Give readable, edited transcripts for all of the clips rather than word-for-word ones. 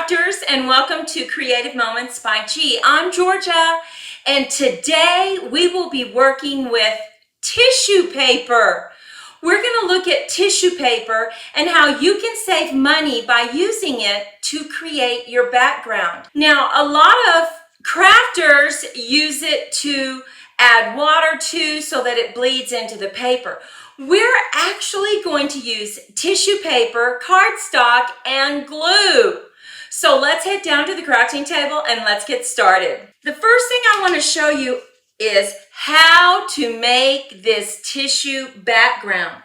crafters, and welcome to Creative Moments by G. I'm Georgia, and today we will be working with tissue paper. We're going to look at tissue paper and how you can save money by using it to create your background. Now, a lot of crafters use it to add water to so that it bleeds into the paper. We're actually going to use tissue paper, cardstock, and glue. So let's head down to the crafting table and let's get started. The first thing I want to show you is how to make this tissue background.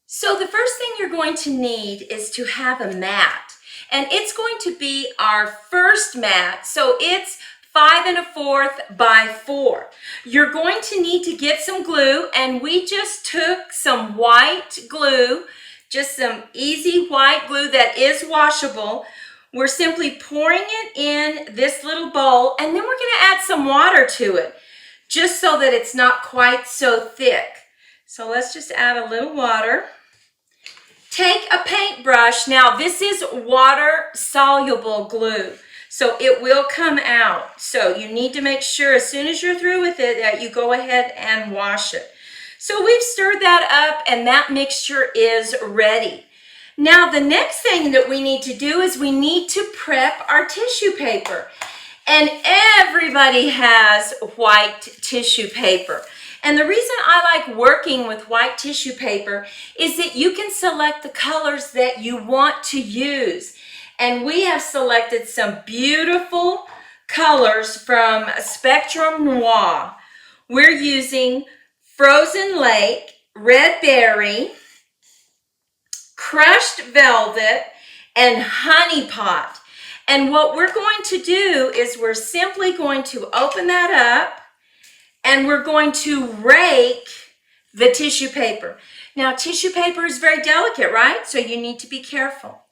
So the first thing you're going to need is to have a mat. And it's going to be our first mat. So it's 5 1/4 by 4. You're going to need to get some glue, and we just took some white glue, just some easy white glue that is washable. We're simply pouring it in this little bowl, and then we're going to add some water to it, just so that it's not quite so thick. So let's just add a little water. Take a paintbrush. Now this is water-soluble glue, so it will come out. So you need to make sure as soon as you're through with it that you go ahead and wash it. So we've stirred that up and that mixture is ready. Now the next thing that we need to do is we need to prep our tissue paper. And everybody has white tissue paper. And the reason I like working with white tissue paper is that you can select the colors that you want to use. And we have selected some beautiful colors from Spectrum Noir. We're using Frozen Lake, Red Berry, Crushed Velvet, and Honey Pot. And what we're going to do is we're simply going to open that up and we're going to rake the tissue paper. Now, tissue paper is very delicate, right? So you need to be careful.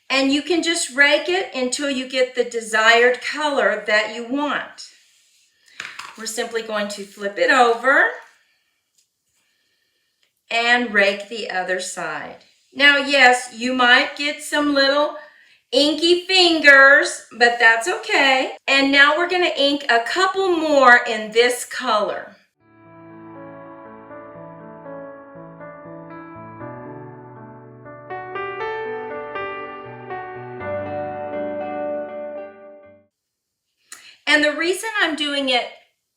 And you can just rake it until you get the desired color that you want. We're simply going to flip it over and rake the other side. Now, yes, you might get some little inky fingers, but that's okay. And now we're going to ink a couple more in this color. And the reason I'm doing it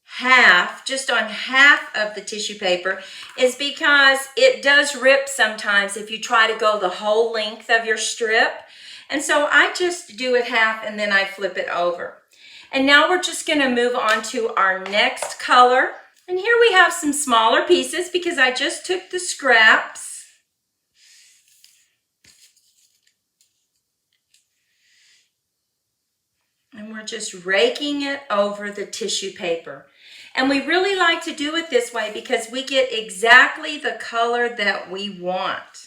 half, just on half of the tissue paper, is because it does rip sometimes if you try to go the whole length of your strip. And so I just do it half and then I flip it over. And now we're just going to move on to our next color. And here we have some smaller pieces because I just took the scraps. And we're just raking it over the tissue paper. And we really like to do it this way because we get exactly the color that we want.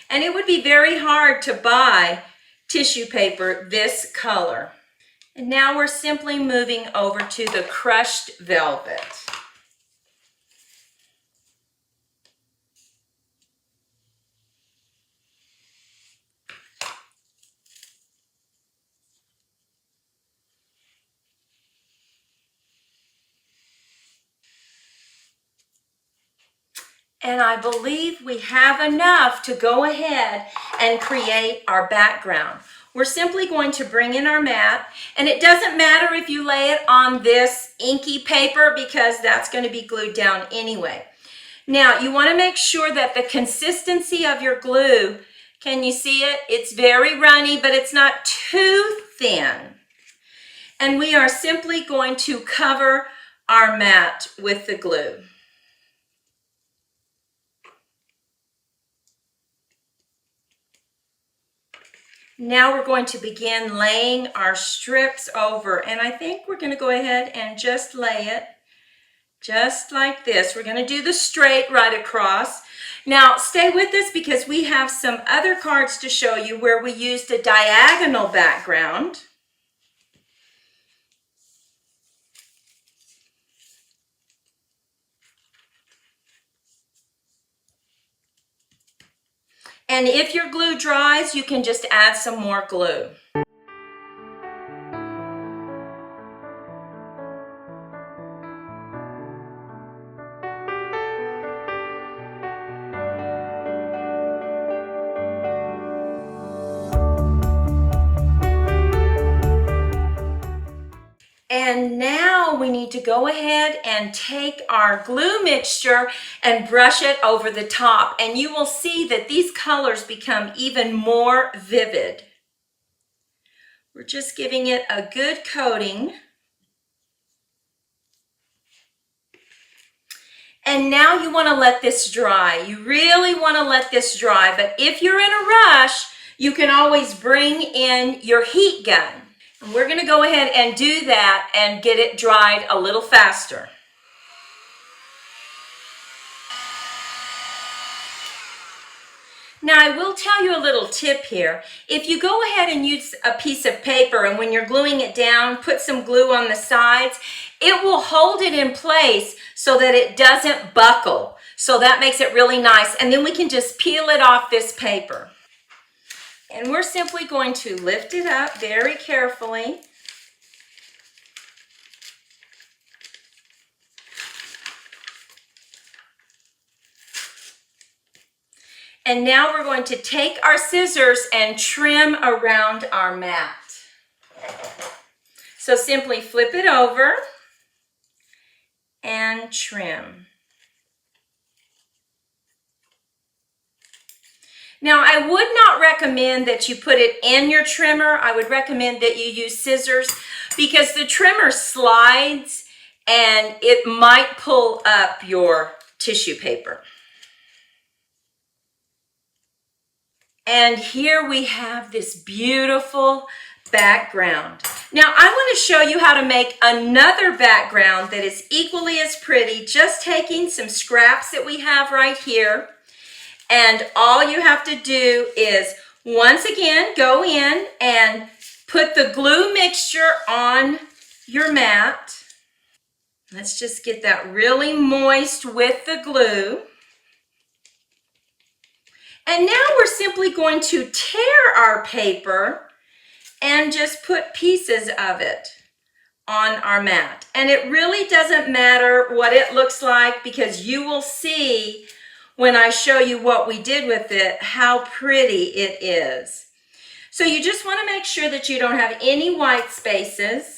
And it would be very hard to buy tissue paper this color. And now we're simply moving over to the crushed velvet. And I believe we have enough to go ahead and create our background. We're simply going to bring in our mat, and it doesn't matter if you lay it on this inky paper because that's going to be glued down anyway. Now, you want to make sure that the consistency of your glue, can you see it? It's very runny, but it's not too thin. And we are simply going to cover our mat with the glue. Now we're going to begin laying our strips over, and I think we're going to go ahead and just lay it just like this. We're going to do the straight right across. Now stay with us because we have some other cards to show you where we used a diagonal background. And if your glue dries, you can just add some more glue. And now we need to go ahead and take our glue mixture and brush it over the top. And you will see that these colors become even more vivid. We're just giving it a good coating. And now you want to let this dry. You really want to let this dry. But if you're in a rush, you can always bring in your heat gun. And we're going to go ahead and do that and get it dried a little faster. Now, I will tell you a little tip here. If you go ahead and use a piece of paper and when you're gluing it down, put some glue on the sides, it will hold it in place so that it doesn't buckle. So that makes it really nice. And then we can just peel it off this paper. And we're simply going to lift it up very carefully. And now we're going to take our scissors and trim around our mat. So simply flip it over and trim. Now, I would not recommend that you put it in your trimmer. I would recommend that you use scissors because the trimmer slides and it might pull up your tissue paper. And here we have this beautiful background. Now, I want to show you how to make another background that is equally as pretty, just taking some scraps that we have right here. And all you have to do is, once again, go in and put the glue mixture on your mat. Let's just get that really moist with the glue. And now we're simply going to tear our paper and just put pieces of it on our mat. And it really doesn't matter what it looks like because you will see when I show you what we did with it, how pretty it is. So you just want to make sure that you don't have any white spaces.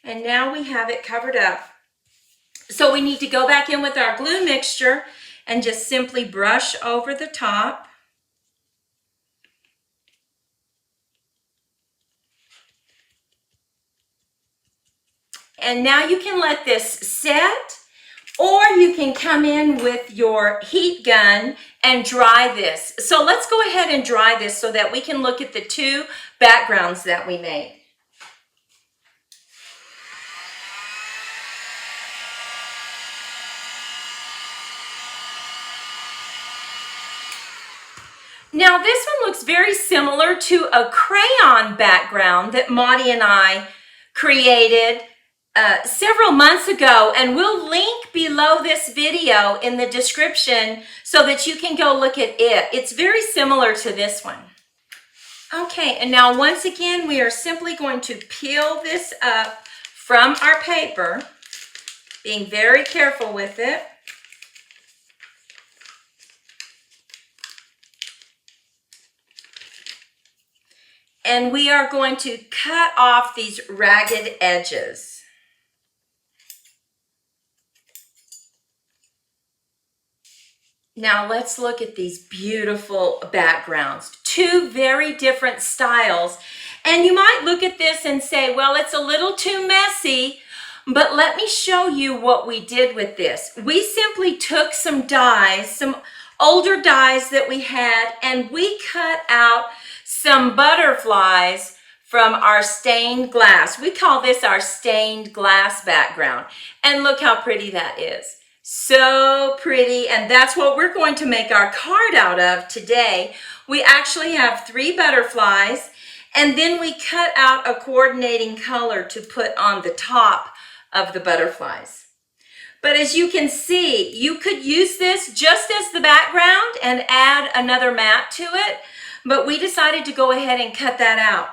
And now we have it covered up. So we need to go back in with our glue mixture and just simply brush over the top. And now you can let this set, or you can come in with your heat gun and dry this. So let's go ahead and dry this so that we can look at the two backgrounds that we made. Now this one looks very similar to a crayon background that Maudie and I created several months ago, and we'll link below this video in the description so that you can go look at it. It's very similar to this one. Okay, and now once again, we are simply going to peel this up from our paper, being very careful with it. And we are going to cut off these ragged edges. Now let's look at these beautiful backgrounds. Two very different styles. And you might look at this and say, well, it's a little too messy, but let me show you what we did with this. We simply took some dies, some older dies that we had, and we cut out some butterflies from our stained glass. We call this our stained glass background. And look how pretty that is. So pretty, and that's what we're going to make our card out of today. We actually have 3 butterflies, and then we cut out a coordinating color to put on the top of the butterflies. But as you can see, you could use this just as the background and add another mat to it, but we decided to go ahead and cut that out.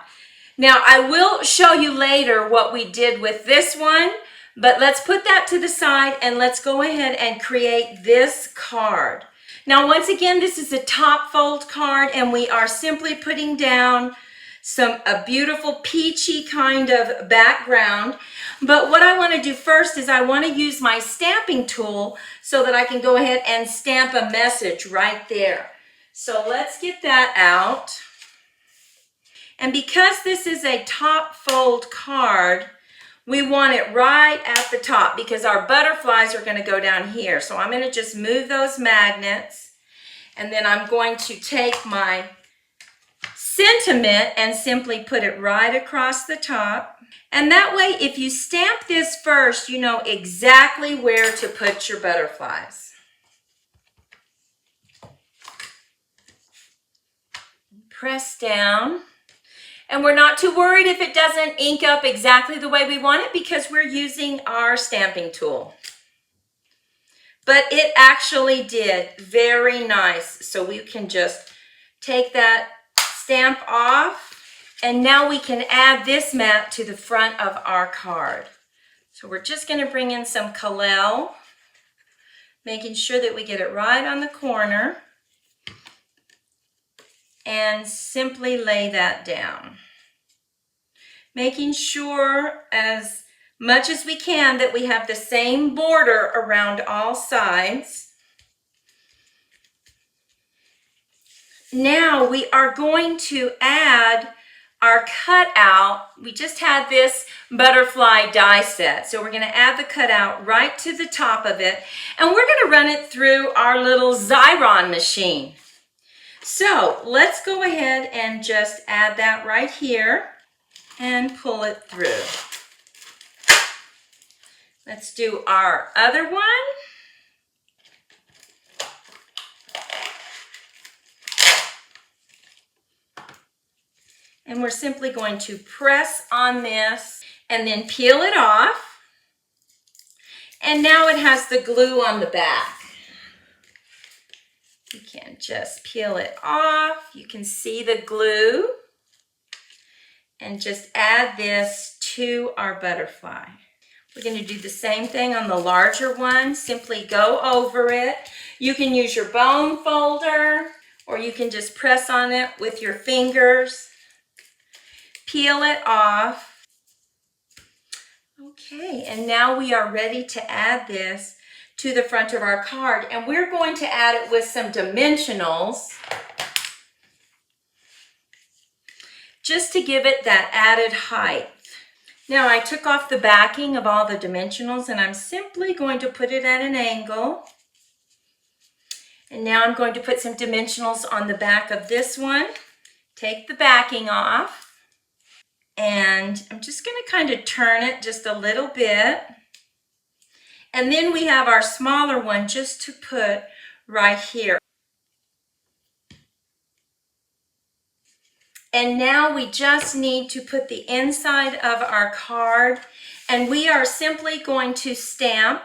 Now, I will show you later what we did with this one, but let's put that to the side and let's go ahead and create this card. Now, once again, this is a top fold card, and we are simply putting down a beautiful peachy kind of background. But what I want to do first is I want to use my stamping tool so that I can go ahead and stamp a message right there. So let's get that out. And because this is a top fold card, we want it right at the top because our butterflies are going to go down here. So I'm going to just move those magnets, and then I'm going to take my sentiment and simply put it right across the top. And that way, if you stamp this first, you know exactly where to put your butterflies. Press down. And we're not too worried if it doesn't ink up exactly the way we want it because we're using our stamping tool. But it actually did very nice. So we can just take that stamp off, and now we can add this mat to the front of our card. So we're just going to bring in some Kalel, making sure that we get it right on the corner, and simply lay that down. Making sure as much as we can that we have the same border around all sides. Now we are going to add our cutout. We just had this butterfly die set, so we're going to add the cutout right to the top of it, and we're going to run it through our little Xyron machine. So let's go ahead and just add that right here and pull it through. Let's do our other one. And we're simply going to press on this and then peel it off. And now it has the glue on the back. You can just peel it off. You can see the glue. And just add this to our butterfly. We're going to do the same thing on the larger one. Simply go over it. You can use your bone folder, or you can just press on it with your fingers. Peel it off. Okay, and now we are ready to add this to the front of our card. And we're going to add it with some dimensionals, just to give it that added height. Now I took off the backing of all the dimensionals, and I'm simply going to put it at an angle. And now I'm going to put some dimensionals on the back of this one. Take the backing off, and I'm just going to kind of turn it just a little bit. And then we have our smaller one just to put right here. And now we just need to put the inside of our card, and we are simply going to stamp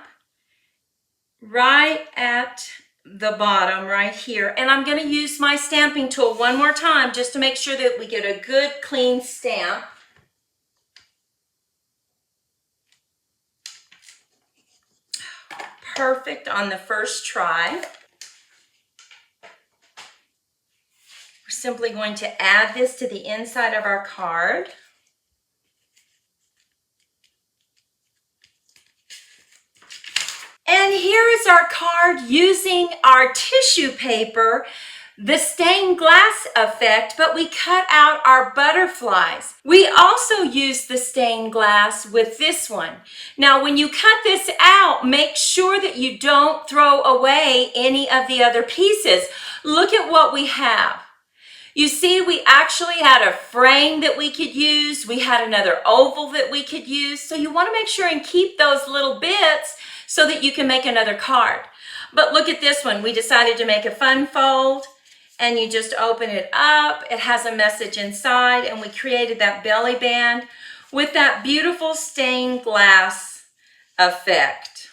right at the bottom right here. And I'm going to use my stamping tool one more time just to make sure that we get a good clean stamp. Perfect on the first try. Simply going to add this to the inside of our card. And here is our card using our tissue paper the stained glass effect, but we cut out our butterflies. We also use the stained glass with this one. Now, when you cut this out, make sure that you don't throw away any of the other pieces. Look at what we have. You see, we actually had a frame that we could use. We had another oval that we could use. So you want to make sure and keep those little bits so that you can make another card. But look at this one. We decided to make a fun fold, and you just open it up. It has a message inside, and we created that belly band with that beautiful stained glass effect.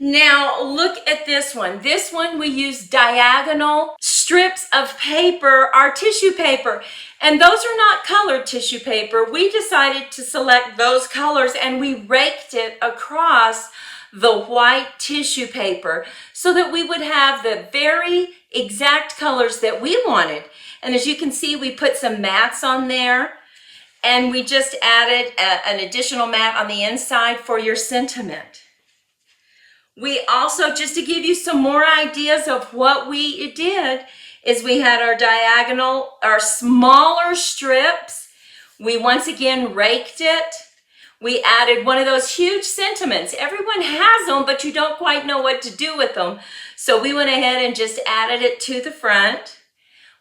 Now look at this one. This one we use diagonal strips of paper, our tissue paper, and those are not colored tissue paper. We decided to select those colors and we raked it across the white tissue paper so that we would have the very exact colors that we wanted. And as you can see, we put some mats on there, and we just added an additional mat on the inside for your sentiment. We also, just to give you some more ideas of what we did, is we had our diagonal, our smaller strips. We once again raked it. We added one of those huge sentiments. Everyone has them, but you don't quite know what to do with them. So we went ahead and just added it to the front.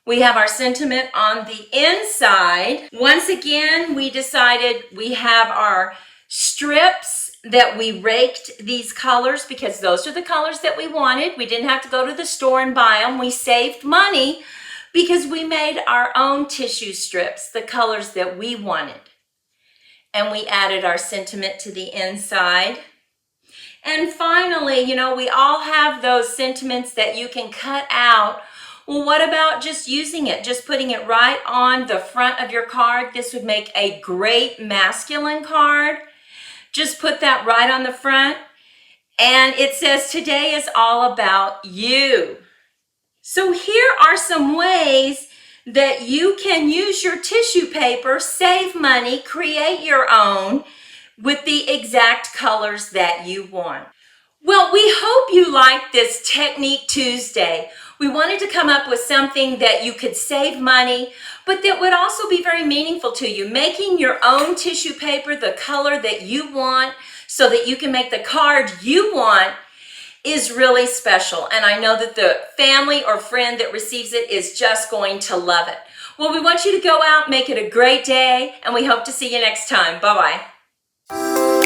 We have our sentiment on the inside. Once again, we decided we have our strips that we raked these colors because those are the colors that we wanted. We didn't have to go to the store and buy them. We saved money because we made our own tissue strips, the colors that we wanted. And we added our sentiment to the inside. And finally, you know, we all have those sentiments that you can cut out. Well, what about just using it, just putting it right on the front of your card? This would make a great masculine card. Just put that right on the front. And it says, today is all about you. So here are some ways that you can use your tissue paper, save money, create your own with the exact colors that you want. Well, we hope you liked this Technique Tuesday. We wanted to come up with something that you could save money, but that would also be very meaningful to you. Making your own tissue paper the color that you want so that you can make the card you want is really special. And I know that the family or friend that receives it is just going to love it. Well, we want you to go out, make it a great day, and we hope to see you next time. Bye-bye.